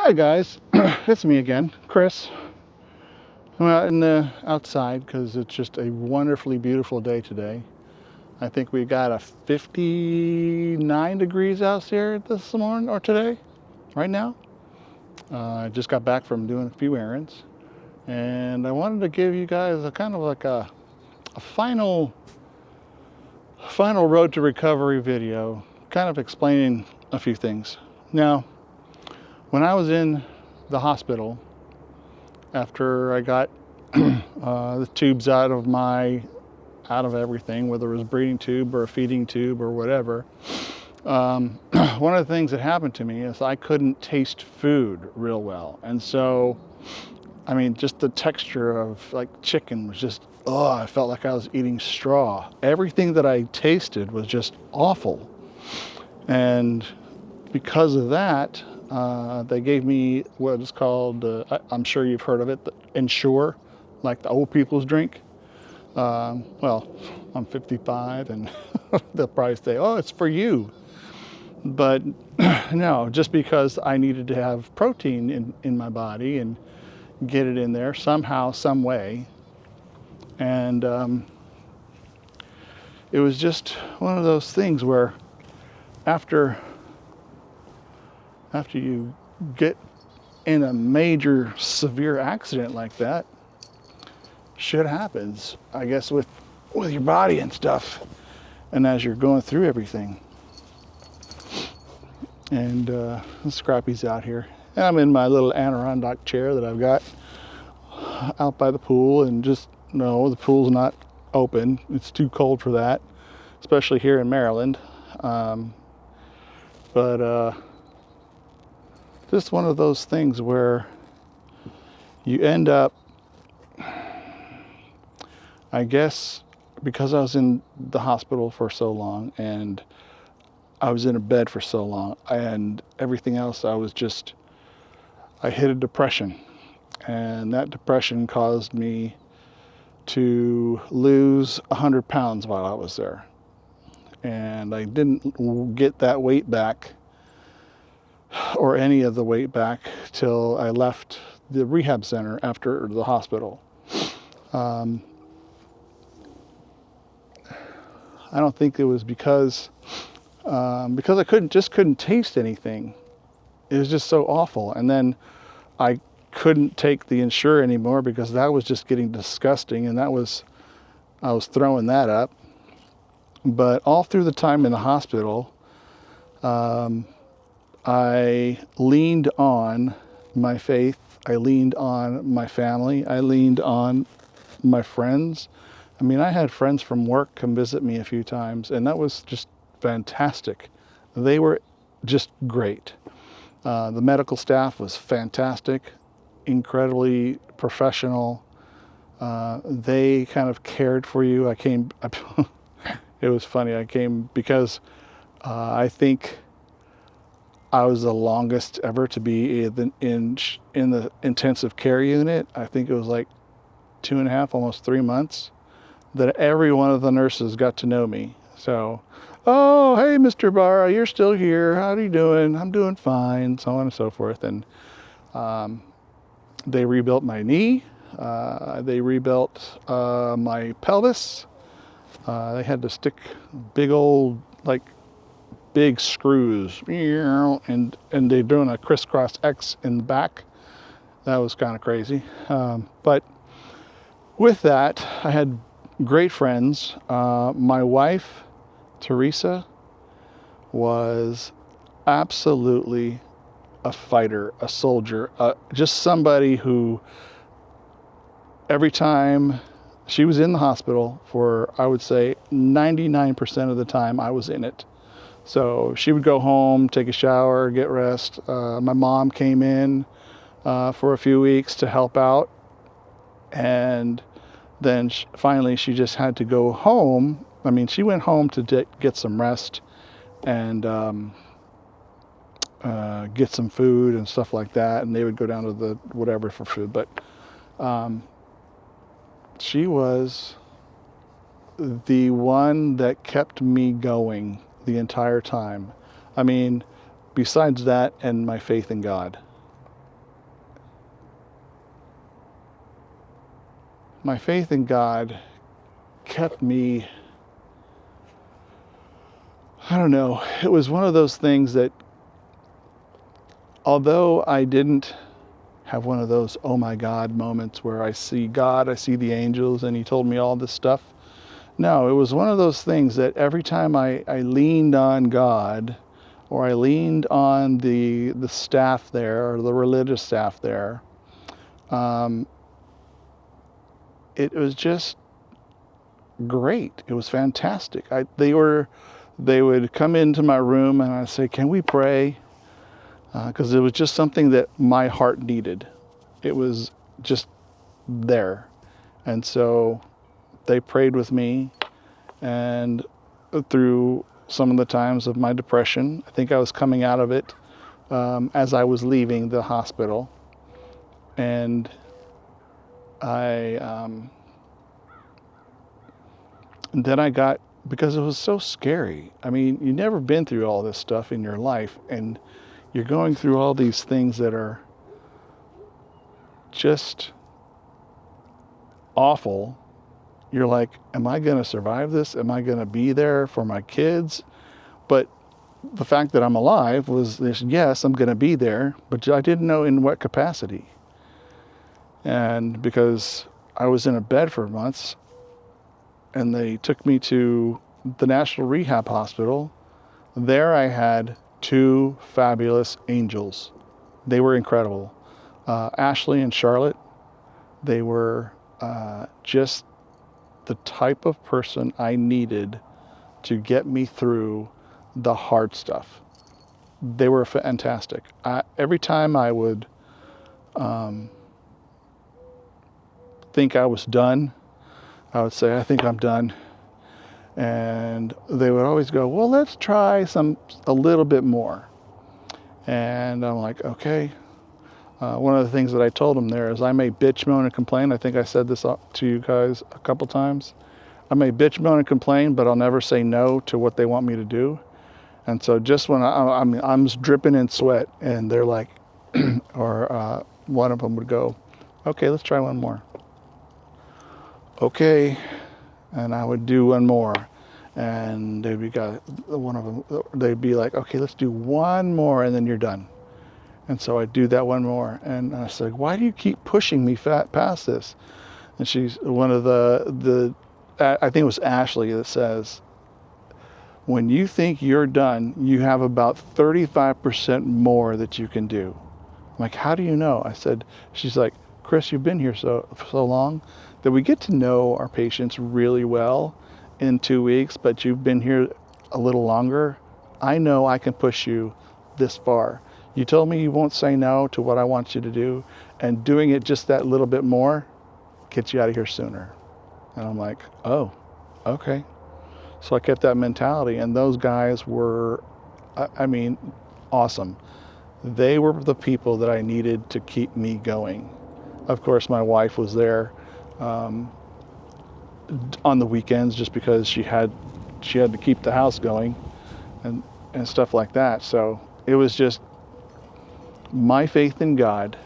Hi guys, it's me again, Chris. I'm out in the outside because it's just a wonderfully beautiful day today. I think we got a 59 degrees out here this morning or today, right now. I just got back from doing a few errands, and I wanted to give you guys a kind of like a final road to recovery video, kind of explaining a few things. Now, when I was in the hospital after I got the tubes out of everything, whether it was a breathing tube or a feeding tube or whatever. One of the things that happened to me is I couldn't taste food real well, and so I mean, just the texture of like chicken was just, oh, I felt like I was eating straw. Everything that I tasted was just awful, and because of that, they gave me what is called, I'm sure you've heard of it, the Ensure, like the old people's drink. Well, I'm 55 and they'll probably say, oh, it's for you. But no, just because I needed to have protein in my body and get it in there somehow, some way. And it was just one of those things where after you get in a major severe accident like that, shit happens, I guess, with your body and stuff, and as you're going through everything. And Scrappy's out here, and I'm in my little Adirondack chair that I've got out by the pool, and just no, the pool's not open. It's too cold for that, especially here in Maryland. But just one of those things where you end up, I guess, because I was in the hospital for so long and I was in a bed for so long and everything else, I hit a depression. And that depression caused me to lose 100 pounds while I was there. And I didn't get that weight back, or any of the weight back, till I left the rehab center after the hospital. I don't think it was because I couldn't taste anything. It was just so awful. And then I couldn't take the Ensure anymore because that was just getting disgusting, and I was throwing that up. But all through the time in the hospital, I leaned on my faith. I leaned on my family. I leaned on my friends. I mean, I had friends from work come visit me a few times, and that was just fantastic. They were just great. The medical staff was fantastic, incredibly professional. They kind of cared for you. It was funny. I came because I think I was the longest ever to be in the intensive care unit. I think it was like 2.5, almost 3 months, that every one of the nurses got to know me. So, oh, hey, Mr. Barra, you're still here. How are you doing? I'm doing fine, so on and so forth. And they rebuilt my knee. They rebuilt my pelvis. They had to stick big screws, and they're doing a crisscross X in the back. That was kind of crazy. But with that, I had great friends. My wife, Teresa, was absolutely a fighter, a soldier, just somebody who every time she was in the hospital for, I would say, 99% of the time I was in it. So she would go home, take a shower, get rest. My mom came in for a few weeks to help out. And then finally she just had to go home. I mean, she went home to get some rest and get some food and stuff like that. And they would go down to the whatever for food. But she was the one that kept me going the entire time. I mean, besides that and my faith in God. my faith in God kept me, I don't know, it was one of those things that although I didn't have one of those oh my God moments where I see God, I see the angels, and he told me all this stuff. No, it was one of those things that every time I leaned on God, or I leaned on the staff there, or the religious staff there, it was just great. It was fantastic. They would come into my room and I'd say, "Can we pray?" Because it was just something that my heart needed. It was just there. And so they prayed with me, and through some of the times of my depression, I think I was coming out of it as I was leaving the hospital. And and then I got, because it was so scary. I mean, you've never been through all this stuff in your life, and you're going through all these things that are just awful. You're like, am I going to survive this? Am I going to be there for my kids? But the fact that I'm alive was this: yes, I'm going to be there, but I didn't know in what capacity. And because I was in a bed for months, and they took me to the National Rehab Hospital, there I had two fabulous angels. They were incredible. Ashley and Charlotte, they were just the type of person I needed to get me through the hard stuff. They were fantastic. Every time I would think I was done, I would say, I think I'm done. And they would always go, well, let's try a little bit more. And I'm like, okay. One of the things that I told them there is I may bitch, moan, and complain. I think I said this to you guys a couple times. I may bitch, moan, and complain, but I'll never say no to what they want me to do. And so just when I'm dripping in sweat, and they're like, or one of them would go, okay, let's try one more. Okay, and I would do one more, and they'd be like, okay, let's do one more, and then you're done. And so I'd do that one more, and I said, why do you keep pushing me past this? And she's one of I think it was Ashley that says, when you think you're done, you have about 35% more that you can do. I'm like, how do you know? She's like, Chris, you've been here so long that we get to know our patients really well in 2 weeks, but you've been here a little longer. I know I can push you this far. You told me you won't say no to what I want you to do, and doing it just that little bit more gets you out of here sooner. And I'm like, oh, okay. So I kept that mentality, and those guys were, awesome. They were the people that I needed to keep me going. Of course, my wife was there on the weekends just because she had to keep the house going and stuff like that. So it was just my faith in God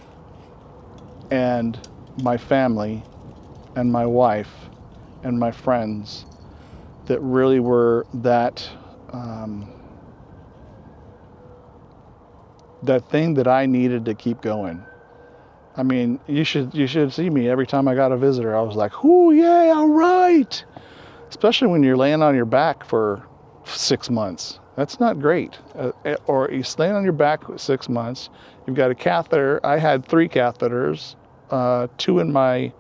and my family and my wife and my friends that really were that thing that I needed to keep going. I mean, you should see me every time I got a visitor. I was like, "Ooh, yeah, all right." Especially when you're laying on your back for 6 months. That's not great. Or you're laying on your back for 6 months. You've got a catheter. I had 3 catheters, 2 in my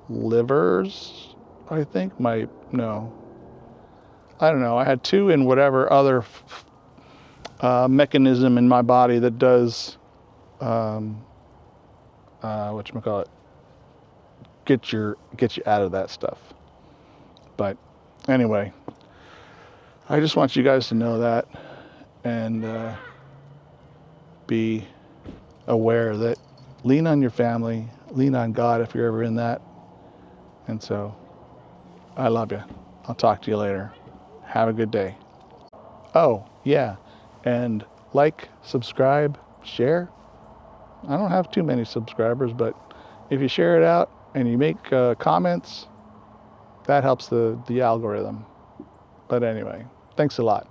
livers, I think. I don't know. I had 2 in whatever other mechanism in my body that does, whatchamacallit, get you out of that stuff. But anyway, I just want you guys to know that, and be aware that lean on your family, lean on God if you're ever in that. And so I love you. I'll talk to you later. Have a good day. Oh, yeah. And like, subscribe, share. I don't have too many subscribers, but if you share it out, and you make comments, that helps the algorithm. But anyway, thanks a lot.